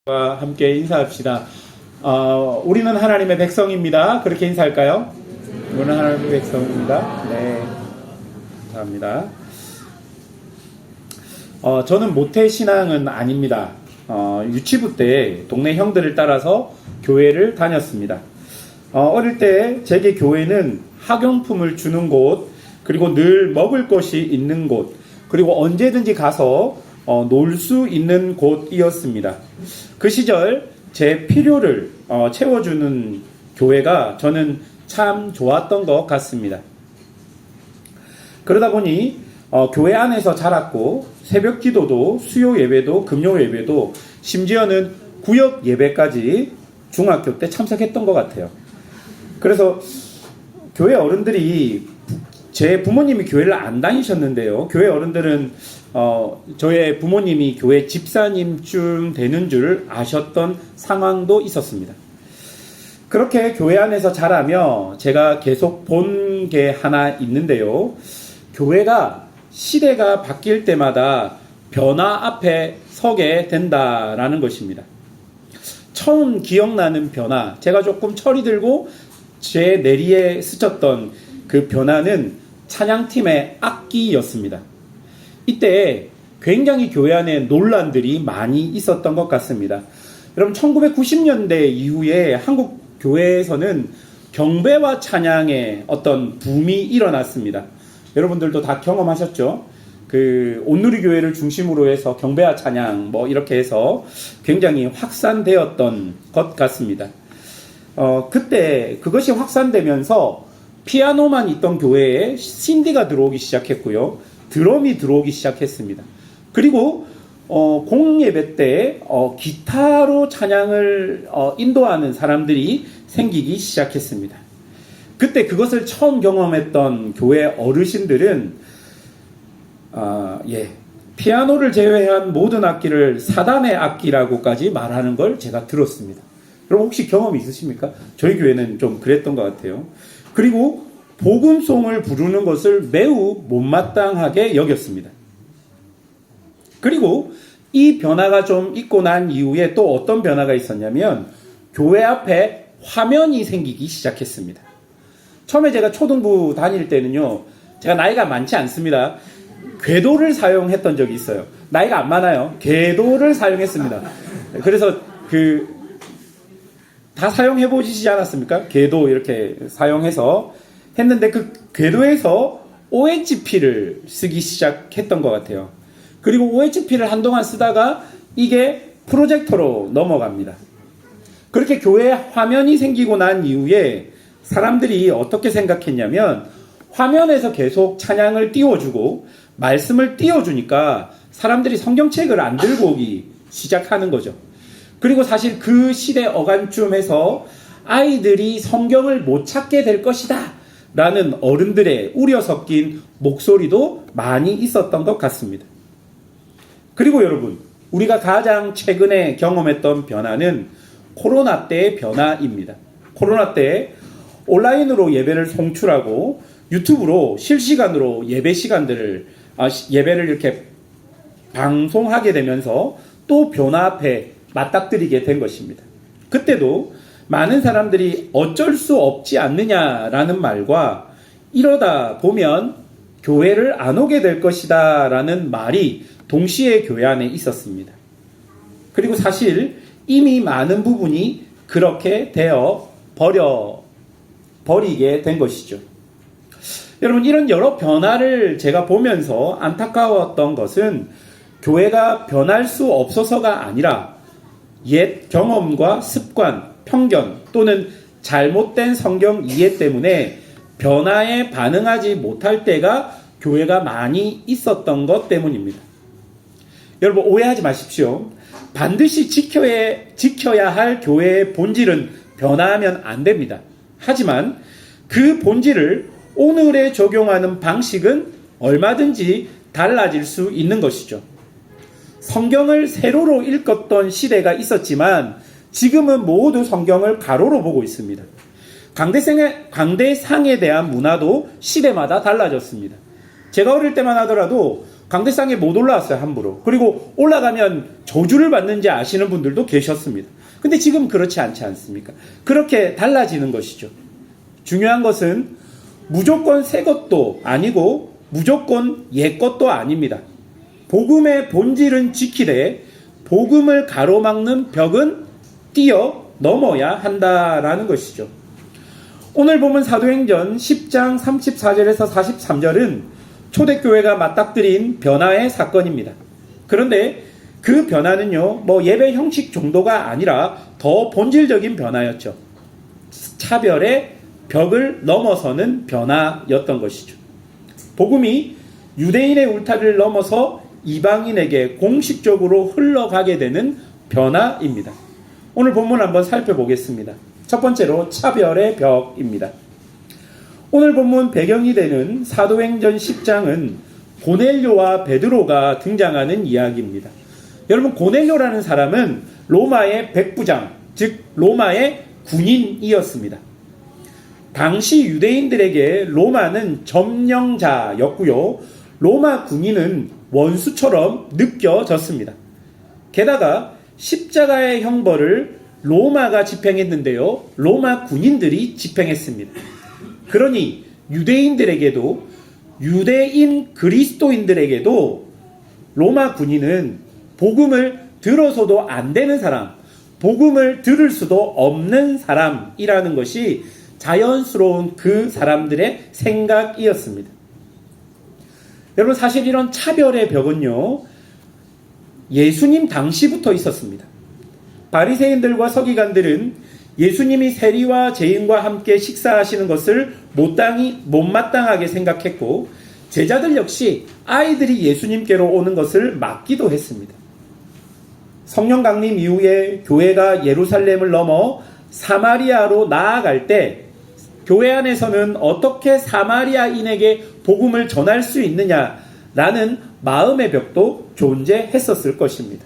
함께 인사합시다. 우리는 하나님의 백성입니다. 그렇게 인사할까요? 우리는 하나님의 백성입니다. 네, 감사합니다. 저는 모태신앙은 아닙니다. 유치부 때 동네 형들을 따라서 교회를 다녔습니다. 어릴 때 제게 교회는 학용품을 주는 곳, 그리고 늘 먹을 것이 있는 곳, 그리고 언제든지 가서 놀 수 있는 곳이었습니다. 그 시절 제 필요를 채워주는 교회가 저는 참 좋았던 것 같습니다. 그러다 보니 교회 안에서 자랐고 새벽 기도도 수요 예배도 금요 예배도 심지어는 구역 예배까지 중학교 때 참석했던 것 같아요. 그래서 교회 어른들이 제 부모님이 교회를 안 다니셨는데요. 교회 어른들은 저의 부모님이 교회 집사님쯤 되는 줄 아셨던 상황도 있었습니다. 그렇게 교회 안에서 자라며 제가 계속 본 게 하나 있는데요. 교회가 시대가 바뀔 때마다 변화 앞에 서게 된다라는 것입니다. 처음 기억나는 변화, 제가 조금 철이 들고 제 내리에 스쳤던 그 변화는 찬양팀의 악기였습니다. 이때 굉장히 교회 안에 논란들이 많이 있었던 것 같습니다. 여러분 1990년대 이후에 한국 교회에서는 경배와 찬양의 어떤 붐이 일어났습니다. 여러분들도 다 경험하셨죠? 그 온누리 교회를 중심으로 해서 경배와 찬양 이렇게 해서 굉장히 확산되었던 것 같습니다. 그때 그것이 확산되면서 피아노만 있던 교회에 신디가 들어오기 시작했고요. 드럼이 들어오기 시작했습니다. 그리고 공예배 때 기타로 찬양을 인도하는 사람들이 생기기 시작했습니다. 그때 그것을 처음 경험했던 교회 어르신들은 피아노를 제외한 모든 악기를 사단의 악기라고까지 말하는 걸 제가 들었습니다. 여러분 혹시 경험이 있으십니까? 저희 교회는 좀 그랬던 것 같아요. 그리고 복음송을 부르는 것을 매우 못마땅하게 여겼습니다. 그리고 이 변화가 좀 있고 난 이후에 또 어떤 변화가 있었냐면 교회 앞에 화면이 생기기 시작했습니다. 처음에 제가 초등부 다닐 때는요, 제가 나이가 많지 않습니다. 궤도를 사용했던 적이 있어요. 나이가 안 많아요. 궤도를 사용했습니다. 그래서 다 사용해 보시지 않았습니까? 궤도 이렇게 사용해서 했는데 그 궤도에서 OHP를 쓰기 시작했던 것 같아요. 그리고 OHP를 한동안 쓰다가 이게 프로젝터로 넘어갑니다. 그렇게 교회에 화면이 생기고 난 이후에 사람들이 어떻게 생각했냐면 화면에서 계속 찬양을 띄워주고 말씀을 띄워주니까 사람들이 성경책을 안 들고 오기 시작하는 거죠. 그리고 사실 그 시대 어간쯤에서 아이들이 성경을 못 찾게 될 것이다 라는 어른들의 우려 섞인 목소리도 많이 있었던 것 같습니다. 그리고 여러분, 우리가 가장 최근에 경험했던 변화는 코로나 때의 변화입니다. 코로나 때 온라인으로 예배를 송출하고 유튜브로 실시간으로 예배 시간들을 예배를 이렇게 방송하게 되면서 또 변화 앞에 맞닥뜨리게 된 것입니다. 그때도 많은 사람들이 어쩔 수 없지 않느냐라는 말과 이러다 보면 교회를 안 오게 될 것이다 라는 말이 동시에 교회 안에 있었습니다. 그리고 사실 이미 많은 부분이 그렇게 되어 버리게 된 것이죠. 여러분, 이런 여러 변화를 제가 보면서 안타까웠던 것은 교회가 변할 수 없어서가 아니라 옛 경험과 습관, 편견 또는 잘못된 성경 이해 때문에 변화에 반응하지 못할 때가 교회가 많이 있었던 것 때문입니다. 여러분 오해하지 마십시오. 반드시 지켜야 할 교회의 본질은 변화하면 안 됩니다. 하지만 그 본질을 오늘에 적용하는 방식은 얼마든지 달라질 수 있는 것이죠. 성경을 세로로 읽었던 시대가 있었지만 지금은 모두 성경을 가로로 보고 있습니다. 강대상에 대한 문화도 시대마다 달라졌습니다. 제가 어릴 때만 하더라도 강대상에 못 올라왔어요, 함부로. 그리고 올라가면 저주를 받는지 아시는 분들도 계셨습니다. 근데 지금 그렇지 않지 않습니까? 그렇게 달라지는 것이죠. 중요한 것은 무조건 새 것도 아니고 무조건 옛 것도 아닙니다. 복음의 본질은 지키되 복음을 가로막는 벽은 뛰어 넘어야 한다라는 것이죠. 오늘 보면 사도행전 10장 34절에서 43절은 초대교회가 맞닥뜨린 변화의 사건입니다. 그런데 그 변화는요, 예배 형식 정도가 아니라 더 본질적인 변화였죠. 차별의 벽을 넘어서는 변화였던 것이죠. 복음이 유대인의 울타리를 넘어서 이방인에게 공식적으로 흘러가게 되는 변화입니다. 오늘 본문 한번 살펴보겠습니다. 첫 번째로 차별의 벽입니다. 오늘 본문 배경이 되는 사도행전 10장은 고넬료와 베드로가 등장하는 이야기입니다. 여러분, 고넬료라는 사람은 로마의 백부장, 즉 로마의 군인이었습니다. 당시 유대인들에게 로마는 점령자였고요. 로마 군인은 원수처럼 느껴졌습니다. 게다가 십자가의 형벌을 로마가 집행했는데요. 로마 군인들이 집행했습니다. 그러니 유대인들에게도 유대인 그리스도인들에게도 로마 군인은 복음을 들어서도 안 되는 사람, 복음을 들을 수도 없는 사람이라는 것이 자연스러운 그 사람들의 생각이었습니다. 여러분, 사실 이런 차별의 벽은요, 예수님 당시부터 있었습니다. 바리새인들과 서기관들은 예수님이 세리와 죄인과 함께 식사하시는 것을 못마땅하게 생각했고, 제자들 역시 아이들이 예수님께로 오는 것을 막기도 했습니다. 성령 강림 이후에 교회가 예루살렘을 넘어 사마리아로 나아갈 때 교회 안에서는 어떻게 사마리아인에게 복음을 전할 수 있느냐라는 마음의 벽도 존재했었을 것입니다.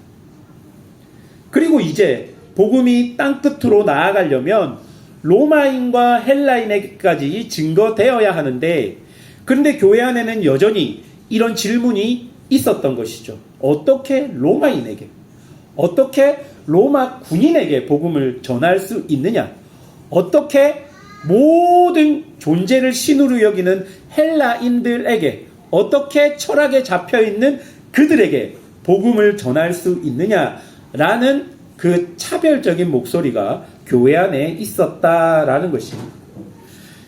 그리고 이제 복음이 땅끝으로 나아가려면 로마인과 헬라인에게까지 증거되어야 하는데, 그런데 교회 안에는 여전히 이런 질문이 있었던 것이죠. 어떻게 로마인에게, 어떻게 로마 군인에게 복음을 전할 수 있느냐? 어떻게 모든 존재를 신으로 여기는 헬라인들에게, 어떻게 철학에 잡혀있는 그들에게 복음을 전할 수 있느냐라는 그 차별적인 목소리가 교회 안에 있었다라는 것입니다.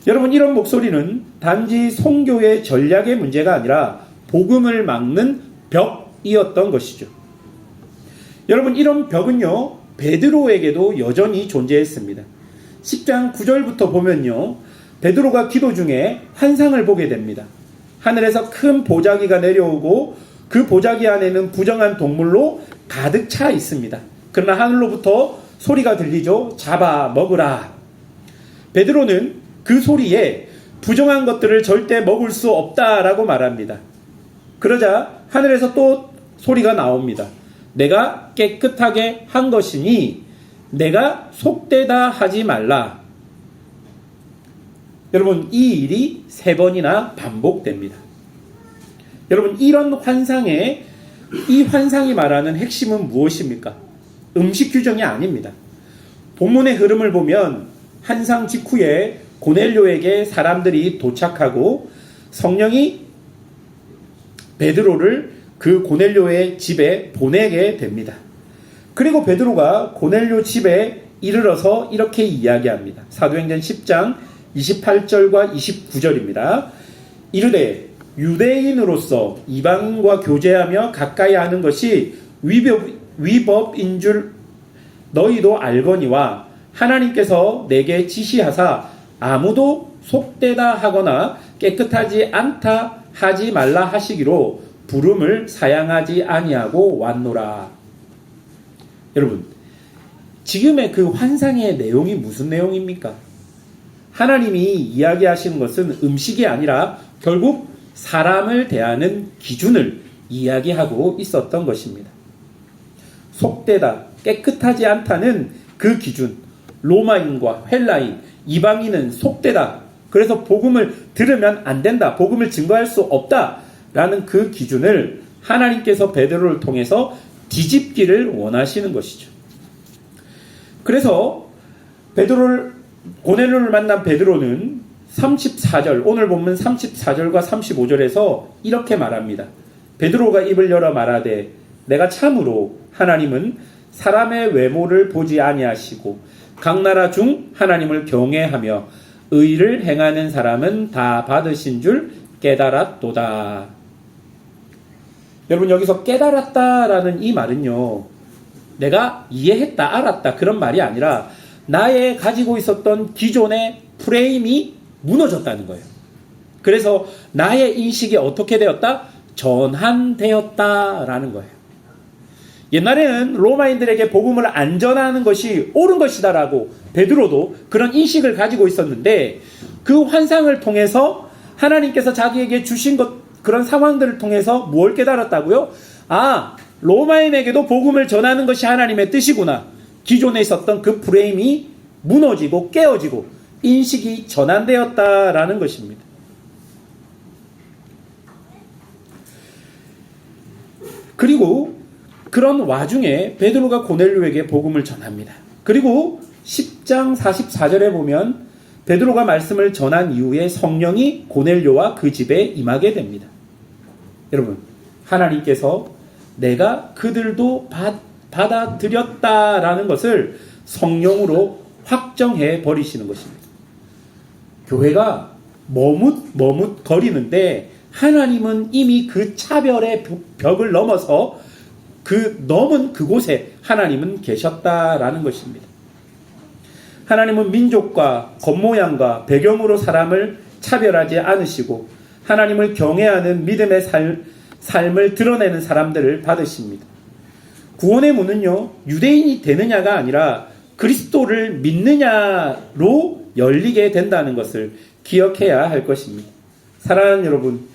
여러분, 이런 목소리는 단지 선교의 전략의 문제가 아니라 복음을 막는 벽이었던 것이죠. 여러분, 이런 벽은요, 베드로에게도 여전히 존재했습니다. 10장 9절부터 보면요, 베드로가 기도 중에 환상을 보게 됩니다. 하늘에서 큰 보자기가 내려오고 그 보자기 안에는 부정한 동물로 가득 차 있습니다. 그러나 하늘로부터 소리가 들리죠. 잡아 먹으라. 베드로는 그 소리에 부정한 것들을 절대 먹을 수 없다라고 말합니다. 그러자 하늘에서 또 소리가 나옵니다. 내가 깨끗하게 한 것이니 내가 속되다 하지 말라. 여러분, 이 일이 3번이나 반복됩니다. 여러분, 이런 환상에, 이 환상이 말하는 핵심은 무엇입니까? 음식 규정이 아닙니다. 본문의 흐름을 보면 환상 직후에 고넬료에게 사람들이 도착하고 성령이 베드로를 그 고넬료의 집에 보내게 됩니다. 그리고 베드로가 고넬료 집에 이르러서 이렇게 이야기합니다. 사도행전 10장 28절과 29절입니다. 이르되 유대인으로서 이방인과 교제하며 가까이 하는 것이 위법인 줄 너희도 알거니와 하나님께서 내게 지시하사 아무도 속되다 하거나 깨끗하지 않다 하지 말라 하시기로 부름을 사양하지 아니하고 왔노라. 여러분, 지금의 그 환상의 내용이 무슨 내용입니까? 하나님이 이야기하시는 것은 음식이 아니라 결국 사람을 대하는 기준을 이야기하고 있었던 것입니다. 속되다, 깨끗하지 않다는 그 기준, 로마인과 헬라인, 이방인은 속되다, 그래서 복음을 들으면 안 된다, 복음을 증거할 수 없다 라는 그 기준을 하나님께서 베드로를 통해서 뒤집기를 원하시는 것이죠. 그래서 고넬료를 만난 베드로는 34절, 오늘 본문 34절과 35절에서 이렇게 말합니다. 베드로가 입을 열어 말하되 내가 참으로 하나님은 사람의 외모를 보지 아니하시고 각 나라 중 하나님을 경외하며 의를 행하는 사람은 다 받으신 줄 깨달았도다. 여러분, 여기서 깨달았다라는 이 말은요, 내가 이해했다, 알았다 그런 말이 아니라 나의 가지고 있었던 기존의 프레임이 무너졌다는 거예요. 그래서 나의 인식이 어떻게 되었다? 전환되었다라는 거예요. 옛날에는 로마인들에게 복음을 안 전하는 것이 옳은 것이다라고 베드로도 그런 인식을 가지고 있었는데, 그 환상을 통해서 하나님께서 자기에게 주신 그런 상황들을 통해서 뭘 깨달았다고요? 아, 로마인에게도 복음을 전하는 것이 하나님의 뜻이구나. 기존에 있었던 그 프레임이 무너지고 깨어지고 인식이 전환되었다라는 것입니다. 그리고 그런 와중에 베드로가 고넬료에게 복음을 전합니다. 그리고 10장 44절에 보면 베드로가 말씀을 전한 이후에 성령이 고넬료와 그 집에 임하게 됩니다. 여러분, 하나님께서 내가 그들도 받아들였다라는 것을 성령으로 확정해 버리시는 것입니다. 교회가 머뭇 거리는데 하나님은 이미 그 차별의 벽을 넘어서 넘은 그곳에 하나님은 계셨다라는 것입니다. 하나님은 민족과 겉모양과 배경으로 사람을 차별하지 않으시고 하나님을 경외하는 믿음의 삶을 드러내는 사람들을 받으십니다. 구원의 문은요, 유대인이 되느냐가 아니라 그리스도를 믿느냐로 열리게 된다는 것을 기억해야 할 것입니다. 사랑하는 여러분,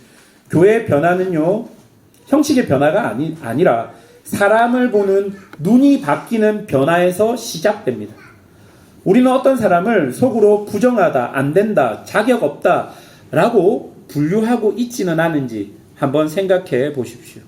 교회의 변화는요, 형식의 변화가 아니라 사람을 보는 눈이 바뀌는 변화에서 시작됩니다. 우리는 어떤 사람을 속으로 부정하다, 안 된다, 자격 없다 라고 분류하고 있지는 않은지 한번 생각해 보십시오.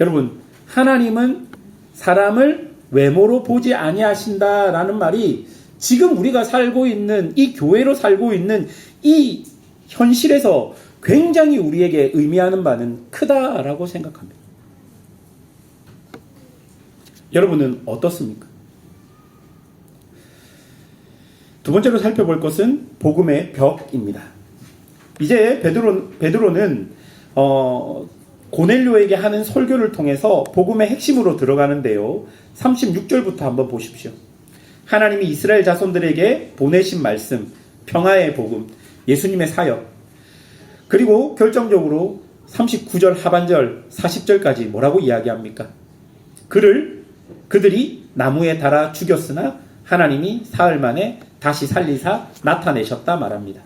여러분, 하나님은 사람을 외모로 보지 아니하신다라는 말이 지금 우리가 살고 있는 이 교회로 살고 있는 이 현실에서 굉장히 우리에게 의미하는 바는 크다라고 생각합니다. 여러분은 어떻습니까? 두 번째로 살펴볼 것은 복음의 벽입니다. 이제 베드로는 고넬료에게 하는 설교를 통해서 복음의 핵심으로 들어가는데요. 36절부터 한번 보십시오. 하나님이 이스라엘 자손들에게 보내신 말씀, 평화의 복음, 예수님의 사역, 그리고 결정적으로 39절 하반절 40절까지 뭐라고 이야기합니까? 그들이 나무에 달아 죽였으나 하나님이 사흘 만에 다시 살리사 나타내셨다 말합니다.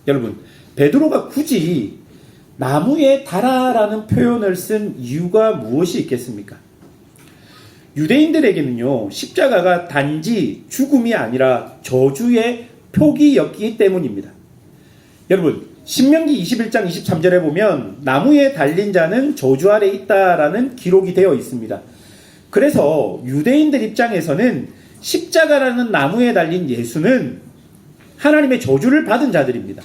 여러분, 베드로가 굳이 나무에 달아라는 표현을 쓴 이유가 무엇이 있겠습니까? 유대인들에게는요, 십자가가 단지 죽음이 아니라 저주의 표기였기 때문입니다. 여러분, 신명기 21장 23절에 보면 나무에 달린 자는 저주 아래 있다라는 기록이 되어 있습니다. 그래서 유대인들 입장에서는 십자가라는 나무에 달린 예수는 하나님의 저주를 받은 자들입니다.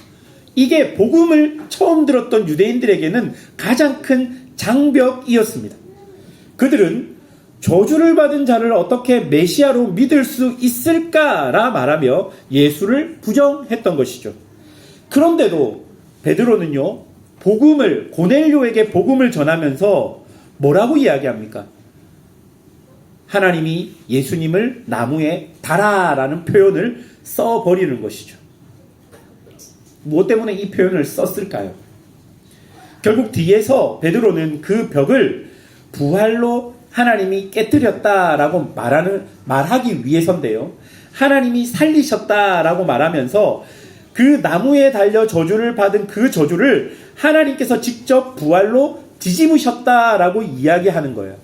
이게 복음을 처음 들었던 유대인들에게는 가장 큰 장벽이었습니다. 그들은 저주를 받은 자를 어떻게 메시아로 믿을 수 있을까라 말하며 예수를 부정했던 것이죠. 그런데도 베드로는요, 고넬료에게 복음을 전하면서 뭐라고 이야기합니까? 하나님이 예수님을 나무에 달아라는 표현을 써버리는 것이죠. 무엇 때문에 이 표현을 썼을까요? 결국 뒤에서 베드로는 그 벽을 부활로 하나님이 깨뜨렸다라고 말하기 위해서인데요. 하나님이 살리셨다라고 말하면서 그 나무에 달려 저주를 받은 그 저주를 하나님께서 직접 부활로 뒤집으셨다라고 이야기하는 거예요.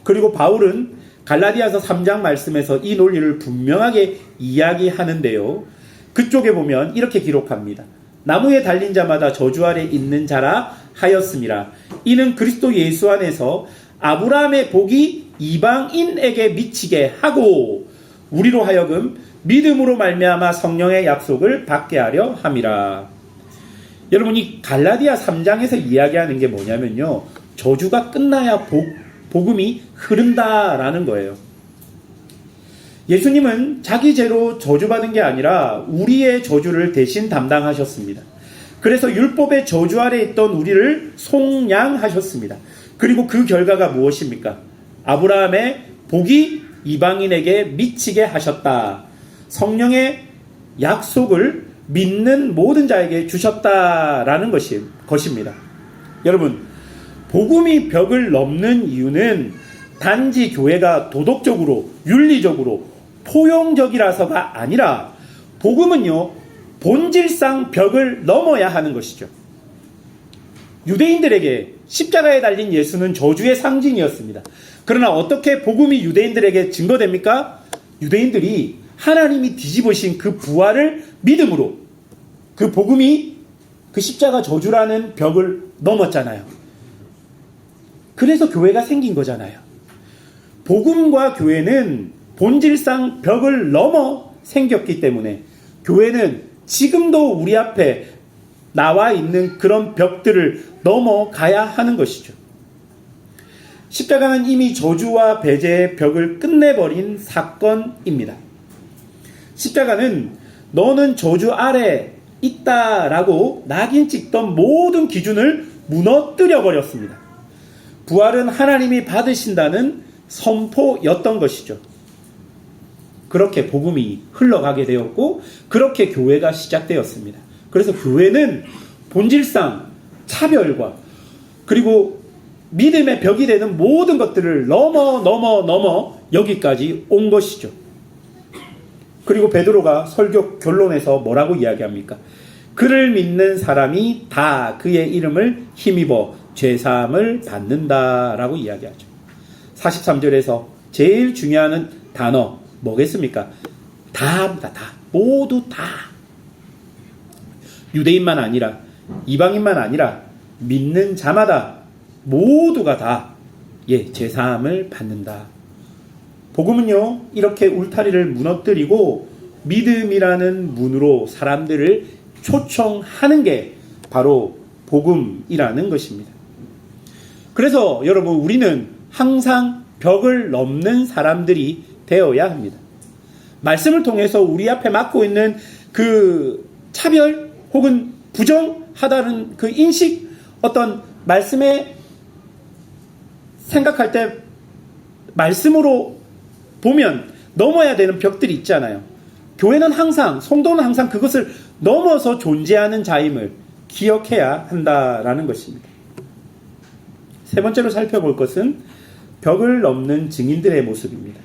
그리고 바울은 갈라디아서 3장 말씀에서 이 논리를 분명하게 이야기하는데요. 그쪽에 보면 이렇게 기록합니다. 나무에 달린 자마다 저주 아래 있는 자라 하였음이라. 이는 그리스도 예수 안에서 아브라함의 복이 이방인에게 미치게 하고 우리로 하여금 믿음으로 말미암아 성령의 약속을 받게 하려 함이라. 여러분, 이 갈라디아 3장에서 이야기하는 게 뭐냐면요, 저주가 끝나야 복음이 흐른다라는 거예요. 예수님은 자기 죄로 저주받은 게 아니라 우리의 저주를 대신 담당하셨습니다. 그래서 율법의 저주 아래 있던 우리를 속량하셨습니다. 그리고 그 결과가 무엇입니까? 아브라함의 복이 이방인에게 미치게 하셨다. 성령의 약속을 믿는 모든 자에게 주셨다라는 것입니다. 여러분, 복음이 벽을 넘는 이유는 단지 교회가 도덕적으로, 윤리적으로, 포용적이라서가 아니라 복음은요, 본질상 벽을 넘어야 하는 것이죠. 유대인들에게 십자가에 달린 예수는 저주의 상징이었습니다. 그러나 어떻게 복음이 유대인들에게 증거됩니까? 유대인들이 하나님이 뒤집으신 그 부활을 믿음으로 그 복음이 그 십자가 저주라는 벽을 넘었잖아요. 그래서 교회가 생긴 거잖아요. 복음과 교회는 본질상 벽을 넘어 생겼기 때문에 교회는 지금도 우리 앞에 나와 있는 그런 벽들을 넘어가야 하는 것이죠. 십자가는 이미 저주와 배제의 벽을 끝내버린 사건입니다. 십자가는 너는 저주 아래 있다라고 낙인 찍던 모든 기준을 무너뜨려 버렸습니다. 부활은 하나님이 받으신다는 선포였던 것이죠. 그렇게 복음이 흘러가게 되었고 그렇게 교회가 시작되었습니다. 그래서 교회는 본질상 차별과 그리고 믿음의 벽이 되는 모든 것들을 넘어 여기까지 온 것이죠. 그리고 베드로가 설교 결론에서 뭐라고 이야기합니까? 그를 믿는 사람이 다 그의 이름을 힘입어 죄사함을 받는다라고 이야기하죠. 43절에서 제일 중요한 단어 뭐겠습니까? 다입니다. 다. 모두 다. 유대인만 아니라 이방인만 아니라 믿는 자마다 모두가 다 죄사함을 받는다. 복음은요, 이렇게 울타리를 무너뜨리고 믿음이라는 문으로 사람들을 초청하는 게 바로 복음이라는 것입니다. 그래서 여러분, 우리는 항상 벽을 넘는 사람들이 되어야 합니다. 말씀을 통해서 우리 앞에 맡고 있는 그 차별 혹은 부정하다는 그 인식, 어떤 말씀에 생각할 때 말씀으로 보면 넘어야 되는 벽들이 있잖아요. 교회는 항상, 성도는 항상 그것을 넘어서 존재하는 자임을 기억해야 한다라는 것입니다. 세 번째로 살펴볼 것은 벽을 넘는 증인들의 모습입니다.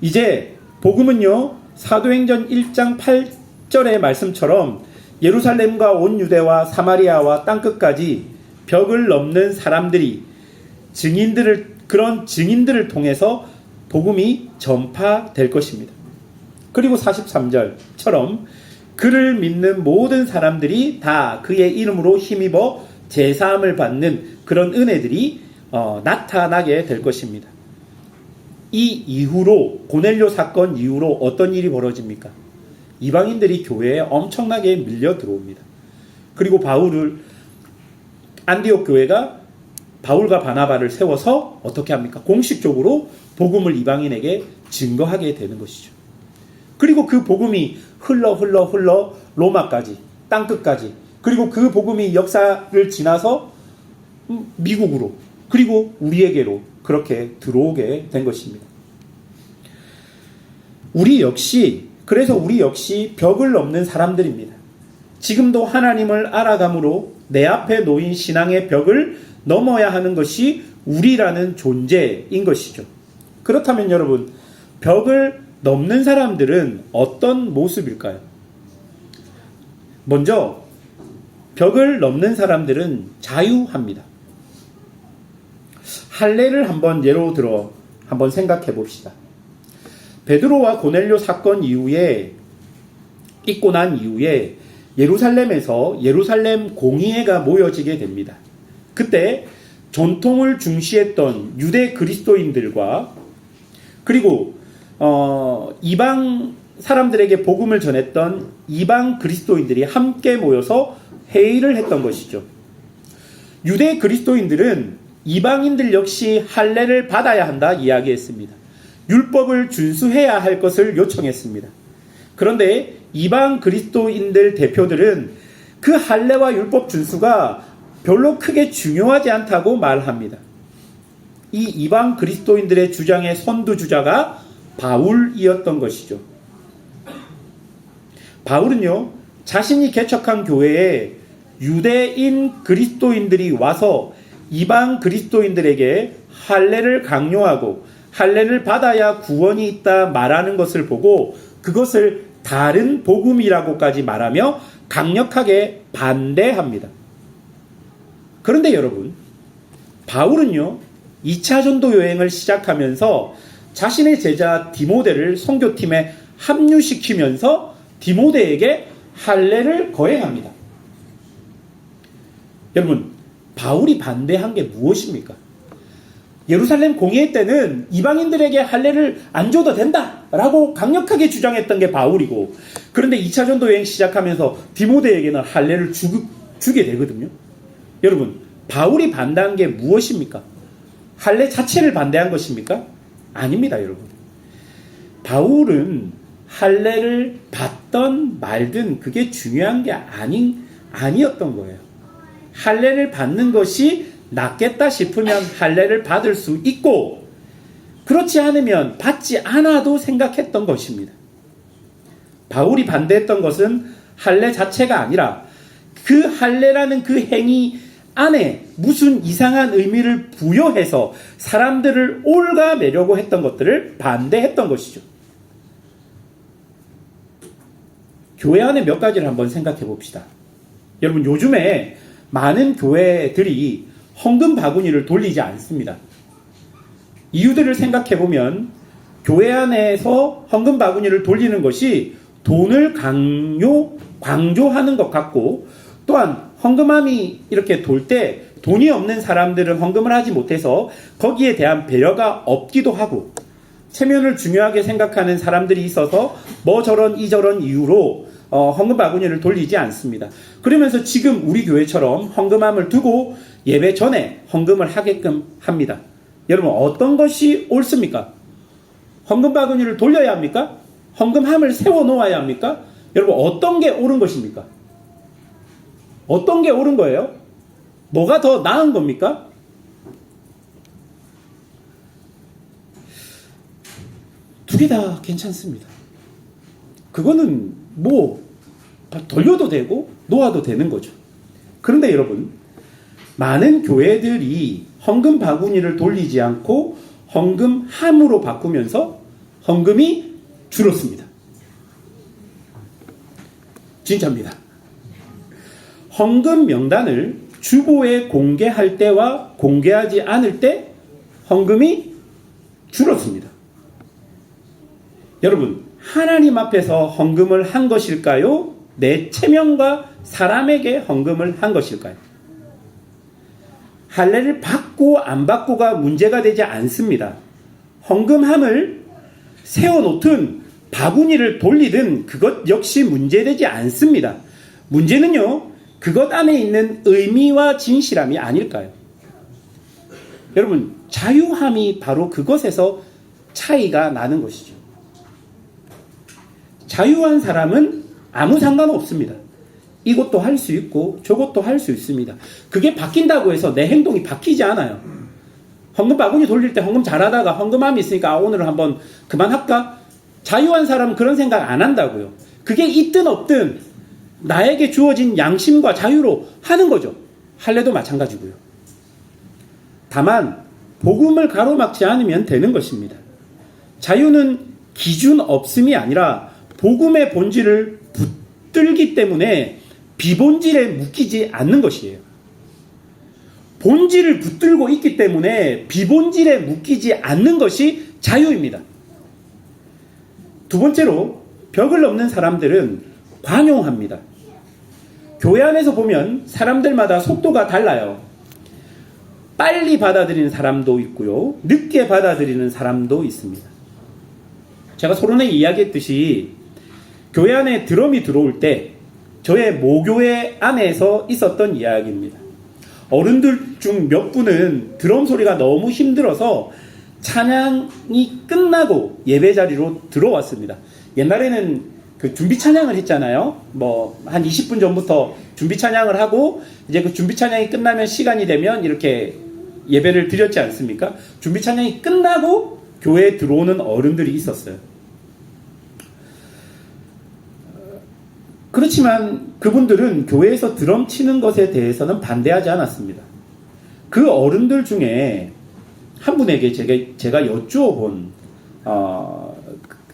이제 복음은요, 사도행전 1장 8절의 말씀처럼 예루살렘과 온 유대와 사마리아와 땅끝까지 벽을 넘는 사람들이 그런 증인들을 통해서 복음이 전파될 것입니다. 그리고 43절처럼 그를 믿는 모든 사람들이 다 그의 이름으로 힘입어 제사함을 받는 그런 은혜들이 나타나게 될 것입니다. 이 이후로, 고넬료 사건 이후로 어떤 일이 벌어집니까? 이방인들이 교회에 엄청나게 밀려 들어옵니다. 그리고 안디옥 교회가 바울과 바나바를 세워서 어떻게 합니까? 공식적으로 복음을 이방인에게 증거하게 되는 것이죠. 그리고 그 복음이 흘러 로마까지, 땅끝까지, 그리고 그 복음이 역사를 지나서 미국으로, 그리고 우리에게로 그렇게 들어오게 된 것입니다. 그래서 우리 역시 벽을 넘는 사람들입니다. 지금도 하나님을 알아감으로 내 앞에 놓인 신앙의 벽을 넘어야 하는 것이 우리라는 존재인 것이죠. 그렇다면 여러분, 벽을 넘는 사람들은 어떤 모습일까요? 먼저 벽을 넘는 사람들은 자유합니다. 할례를 한번 예로 들어 한번 생각해 봅시다. 베드로와 고넬료 사건 이후에 있고 난 이후에 예루살렘에서 예루살렘 공의회가 모여지게 됩니다. 그때 전통을 중시했던 유대 그리스도인들과 그리고 이방 사람들에게 복음을 전했던 이방 그리스도인들이 함께 모여서 회의를 했던 것이죠. 유대 그리스도인들은 이방인들 역시 할례를 받아야 한다 이야기했습니다. 율법을 준수해야 할 것을 요청했습니다. 그런데 이방 그리스도인들 대표들은 그 할례와 율법 준수가 별로 크게 중요하지 않다고 말합니다. 이 이방 그리스도인들의 주장의 선두주자가 바울이었던 것이죠. 바울은요, 자신이 개척한 교회에 유대인 그리스도인들이 와서 이방 그리스도인들에게 할례를 강요하고 할례를 받아야 구원이 있다 말하는 것을 보고 그것을 다른 복음이라고까지 말하며 강력하게 반대합니다. 그런데 여러분, 바울은요, 2차 전도 여행을 시작하면서 자신의 제자 디모데를 선교팀에 합류시키면서 디모데에게 할례를 거행합니다. 여러분, 바울이 반대한 게 무엇입니까? 예루살렘 공회 때는 이방인들에게 할례를 안 줘도 된다라고 강력하게 주장했던 게 바울이고, 그런데 2차 전도 여행 시작하면서 디모데에게는 할례를 주게 되거든요. 여러분, 바울이 반대한 게 무엇입니까? 할례 자체를 반대한 것입니까? 아닙니다, 여러분. 바울은 할례를 받던 말든 그게 중요한 게 아니었던 거예요. 할례를 받는 것이 낫겠다 싶으면 할례를 받을 수 있고, 그렇지 않으면 받지 않아도 생각했던 것입니다. 바울이 반대했던 것은 할례 자체가 아니라 그 할례라는 그 행위 안에 무슨 이상한 의미를 부여해서 사람들을 올가매려고 했던 것들을 반대했던 것이죠. 교회 안에 몇 가지를 한번 생각해 봅시다. 여러분, 요즘에 많은 교회들이 헌금 바구니를 돌리지 않습니다. 이유들을 생각해 보면 교회 안에서 헌금 바구니를 돌리는 것이 돈을 강조하는 것 같고, 또한 헌금함이 이렇게 돌 때 돈이 없는 사람들은 헌금을 하지 못해서 거기에 대한 배려가 없기도 하고, 체면을 중요하게 생각하는 사람들이 있어서 뭐 저런 이저런 이유로 헌금 바구니를 돌리지 않습니다. 그러면서 지금 우리 교회처럼 헌금함을 두고 예배 전에 헌금을 하게끔 합니다. 여러분, 어떤 것이 옳습니까? 헌금 바구니를 돌려야 합니까? 헌금함을 세워놓아야 합니까? 여러분, 어떤 게 옳은 것입니까? 어떤 게 옳은 거예요? 뭐가 더 나은 겁니까? 두 개 다 괜찮습니다. 그거는 뭐 돌려도 되고 놓아도 되는 거죠. 그런데 여러분, 많은 교회들이 헌금 바구니를 돌리지 않고 헌금함으로 바꾸면서 헌금이 줄었습니다. 진짜입니다. 헌금 명단을 주보에 공개할 때와 공개하지 않을 때 헌금이 줄었습니다. 여러분, 하나님 앞에서 헌금을 한 것일까요? 내 체면과 사람에게 헌금을 한 것일까요? 할례를 받고 안 받고가 문제가 되지 않습니다. 헌금함을 세워놓든 바구니를 돌리든 그것 역시 문제되지 않습니다. 문제는요, 그것 안에 있는 의미와 진실함이 아닐까요? 여러분, 자유함이 바로 그것에서 차이가 나는 것이죠. 자유한 사람은 아무 상관없습니다. 이것도 할 수 있고 저것도 할 수 있습니다. 그게 바뀐다고 해서 내 행동이 바뀌지 않아요. 헌금 바구니 돌릴 때 헌금 잘하다가 헌금함이 있으니까 오늘은 한번 그만할까? 자유한 사람은 그런 생각 안 한다고요. 그게 있든 없든 나에게 주어진 양심과 자유로 하는 거죠. 할례도 마찬가지고요. 다만 복음을 가로막지 않으면 되는 것입니다. 자유는 기준 없음이 아니라 복음의 본질을 붙들기 때문에 비본질에 묶이지 않는 것이에요. 본질을 붙들고 있기 때문에 비본질에 묶이지 않는 것이 자유입니다. 두 번째로, 벽을 넘는 사람들은 관용합니다. 교회 안에서 보면 사람들마다 속도가 달라요. 빨리 받아들이는 사람도 있고요. 늦게 받아들이는 사람도 있습니다. 제가 서론에 이야기했듯이 교회 안에 드럼이 들어올 때 저의 모교회 안에서 있었던 이야기입니다. 어른들 중 몇 분은 드럼 소리가 너무 힘들어서 찬양이 끝나고 예배 자리로 들어왔습니다. 옛날에는 그 준비 찬양을 했잖아요. 뭐 한 20분 전부터 준비 찬양을 하고 이제 그 준비 찬양이 끝나면 시간이 되면 이렇게 예배를 드렸지 않습니까? 준비 찬양이 끝나고 교회에 들어오는 어른들이 있었어요. 그렇지만 그분들은 교회에서 드럼 치는 것에 대해서는 반대하지 않았습니다. 그 어른들 중에 한 분에게 제가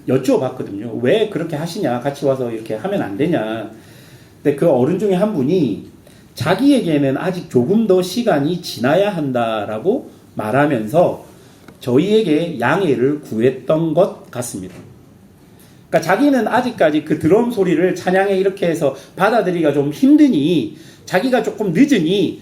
여쭈어봤거든요. 왜 그렇게 하시냐? 같이 와서 이렇게 하면 안 되냐? 근데 그 어른 중에 한 분이 자기에게는 아직 조금 더 시간이 지나야 한다라고 말하면서 저희에게 양해를 구했던 것 같습니다. 그러니까 자기는 아직까지 그 드럼 소리를 찬양에 이렇게 해서 받아들이기가 좀 힘드니 자기가 조금 늦으니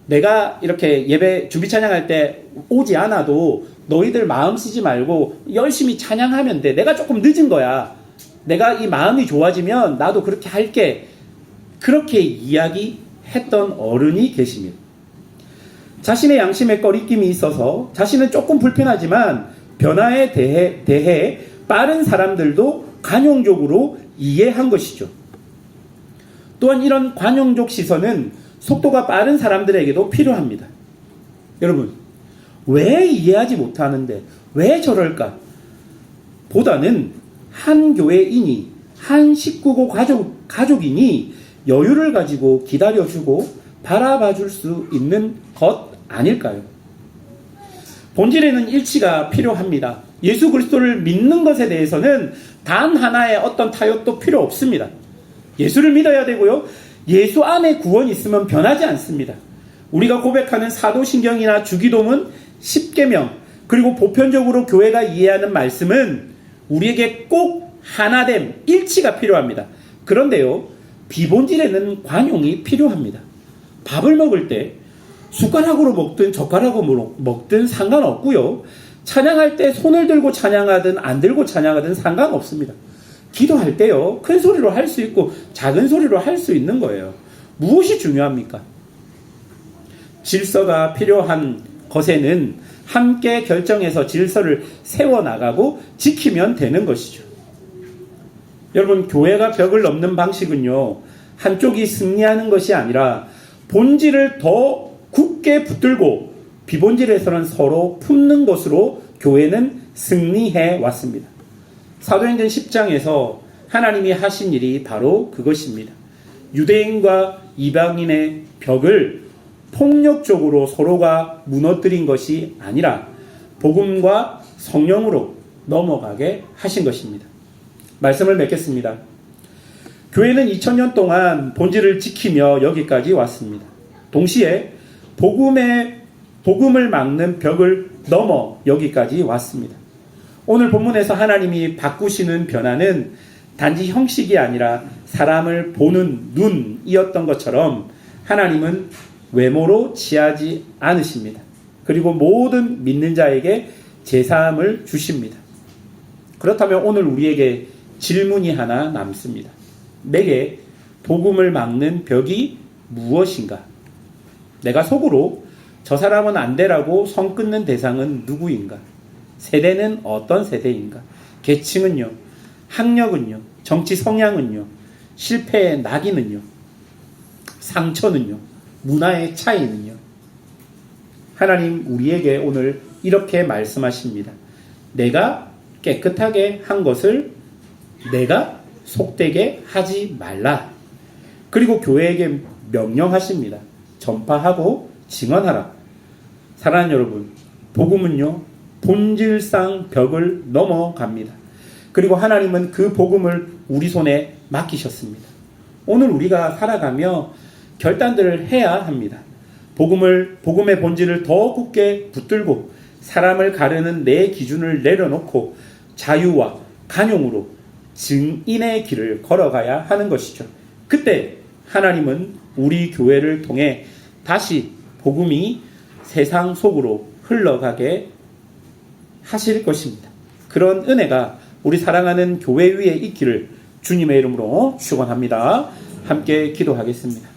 내가 이렇게 예배 준비 찬양할 때 오지 않아도 너희들 마음 쓰지 말고 열심히 찬양하면 돼. 내가 조금 늦은 거야. 내가 이 마음이 좋아지면 나도 그렇게 할게. 그렇게 이야기했던 어른이 계십니다. 자신의 양심에 꺼리낌이 있어서 자신은 조금 불편하지만 변화에 대해 빠른 사람들도 관용적으로 이해한 것이죠. 또한 이런 관용적 시선은 속도가 빠른 사람들에게도 필요합니다. 여러분, 왜 이해하지 못하는데 왜 저럴까? 보다는 한 교회인이 한 식구고 가족이니 여유를 가지고 기다려주고 바라봐줄 수 있는 것 아닐까요? 본질에는 일치가 필요합니다. 예수 그리스도를 믿는 것에 대해서는 단 하나의 어떤 타협도 필요 없습니다. 예수를 믿어야 되고요. 예수 안에 구원이 있으면 변하지 않습니다. 우리가 고백하는 사도신경이나 주기도문, 십계명, 그리고 보편적으로 교회가 이해하는 말씀은 우리에게 꼭 하나됨, 일치가 필요합니다. 그런데요, 비본질에는 관용이 필요합니다. 밥을 먹을 때 숟가락으로 먹든 젓가락으로 먹든 상관없고요. 찬양할 때 손을 들고 찬양하든 안 들고 찬양하든 상관없습니다. 기도할 때요, 큰 소리로 할 수 있고 작은 소리로 할 수 있는 거예요. 무엇이 중요합니까? 질서가 필요한 것에는 함께 결정해서 질서를 세워나가고 지키면 되는 것이죠. 여러분, 교회가 벽을 넘는 방식은요, 한쪽이 승리하는 것이 아니라 본질을 더 굳게 붙들고 비본질에서는 서로 품는 것으로 교회는 승리해 왔습니다. 사도행전 10장에서 하나님이 하신 일이 바로 그것입니다. 유대인과 이방인의 벽을 폭력적으로 서로가 무너뜨린 것이 아니라 복음과 성령으로 넘어가게 하신 것입니다. 말씀을 맺겠습니다. 교회는 2000년 동안 본질을 지키며 여기까지 왔습니다. 동시에 복음을 막는 벽을 넘어 여기까지 왔습니다. 오늘 본문에서 하나님이 바꾸시는 변화는 단지 형식이 아니라 사람을 보는 눈이었던 것처럼 하나님은 외모로 취하지 않으십니다. 그리고 모든 믿는 자에게 제사함을 주십니다. 그렇다면 오늘 우리에게 질문이 하나 남습니다. 내게 복음을 막는 벽이 무엇인가? 내가 속으로 저 사람은 안 되라고 선 끊는 대상은 누구인가? 세대는 어떤 세대인가? 계층은요? 학력은요? 정치 성향은요? 실패의 낙인은요? 상처는요? 문화의 차이는요? 하나님 우리에게 오늘 이렇게 말씀하십니다. 내가 깨끗하게 한 것을 내가 속되게 하지 말라. 그리고 교회에게 명령하십니다. 전파하고 증언하라. 사랑하는 여러분, 복음은요, 본질상 벽을 넘어갑니다. 그리고 하나님은 그 복음을 우리 손에 맡기셨습니다. 오늘 우리가 살아가며 결단들을 해야 합니다. 복음의 본질을 더 굳게 붙들고 사람을 가르는 내 기준을 내려놓고 자유와 간용으로 증인의 길을 걸어가야 하는 것이죠. 그때 하나님은 우리 교회를 통해 다시 복음이 세상 속으로 흘러가게 하실 것입니다. 그런 은혜가 우리 사랑하는 교회 위에 있기를 주님의 이름으로 축원합니다. 함께 기도하겠습니다.